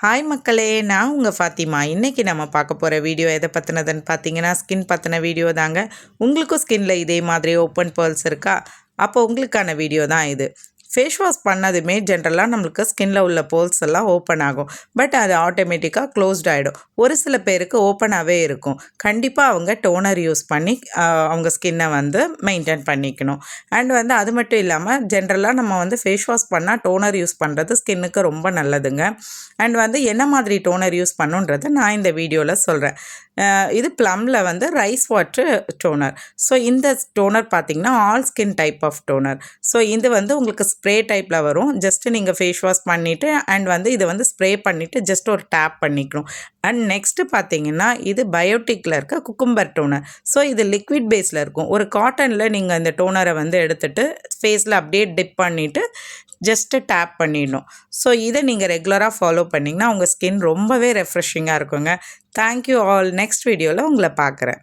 Hi மக்களே, நான் உங்கள் ஃபாத்திமா. இன்றைக்கி நம்ம பார்க்க போகிற வீடியோ எதை பற்றினதுன்னு பார்த்தீங்கன்னா, ஸ்கின் பற்றின வீடியோ தாங்க. உங்களுக்கும் ஸ்கின்னில் இதே மாதிரி ஓப்பன் பேர்ல்ஸ் இருக்கா? அப்போ உங்களுக்கான வீடியோ தான் இது. ஃபேஸ் வாஷ் பண்ணதுமே ஜென்ரலாக நம்மளுக்கு ஸ்கின்னில் உள்ள போல்ஸ் எல்லாம் ஓப்பன் ஆகும். பட் அது ஆட்டோமேட்டிக்காக க்ளோஸ்ட் ஆகிடும். ஒரு சில பேருக்கு ஓப்பனாகவே இருக்கும். கண்டிப்பாக அவங்க டோனர் யூஸ் பண்ணி அவங்க ஸ்கின்னை வந்து மெயின்டைன் பண்ணிக்கணும். அண்ட் அது மட்டும் இல்லாமல் ஜென்ரலாக நம்ம வந்து ஃபேஸ் வாஷ் பண்ணால் டோனர் யூஸ் பண்ணுறது ஸ்கின்னுக்கு ரொம்ப நல்லதுங்க. அண்ட் என்ன மாதிரி டோனர் யூஸ் பண்ணுன்றதை நான் இந்த வீடியோவில் சொல்கிறேன். இது ப்ளம்மில் வந்து ரைஸ் வாட்டர் டோனர். ஸோ இந்த டோனர் பார்த்திங்கன்னா all skin type of toner. So இது வந்து உங்களுக்கு ஸ்ப்ரே டைப்பில் வரும். ஜஸ்ட்டு நீங்கள் ஃபேஸ் வாஷ் பண்ணிவிட்டு அண்ட் இதை வந்து ஸ்ப்ரே பண்ணிவிட்டு ஜஸ்ட் ஒரு டேப் பண்ணிக்கணும். அண்ட் நெக்ஸ்ட்டு பார்த்தீங்கன்னா இது பயோட்டிக்கில் இருக்க குக்கும்பர் டோனர். ஸோ இது லிக்விட் பேஸில் இருக்கும். ஒரு காட்டனில் நீங்கள் இந்த டோனரை வந்து எடுத்துகிட்டு ஃபேஸில் அப்படியே டிப் பண்ணிவிட்டு ஜஸ்ட்டு டேப் பண்ணிடணும். ஸோ இதை நீங்கள் ரெகுலராக ஃபாலோ பண்ணிங்கன்னா உங்கள் ஸ்கின் ரொம்பவே ரெஃப்ரெஷிங்காக இருக்குங்க. Thank you all. நெக்ஸ்ட் வீடியோவில் உங்களை பார்க்குறேன்.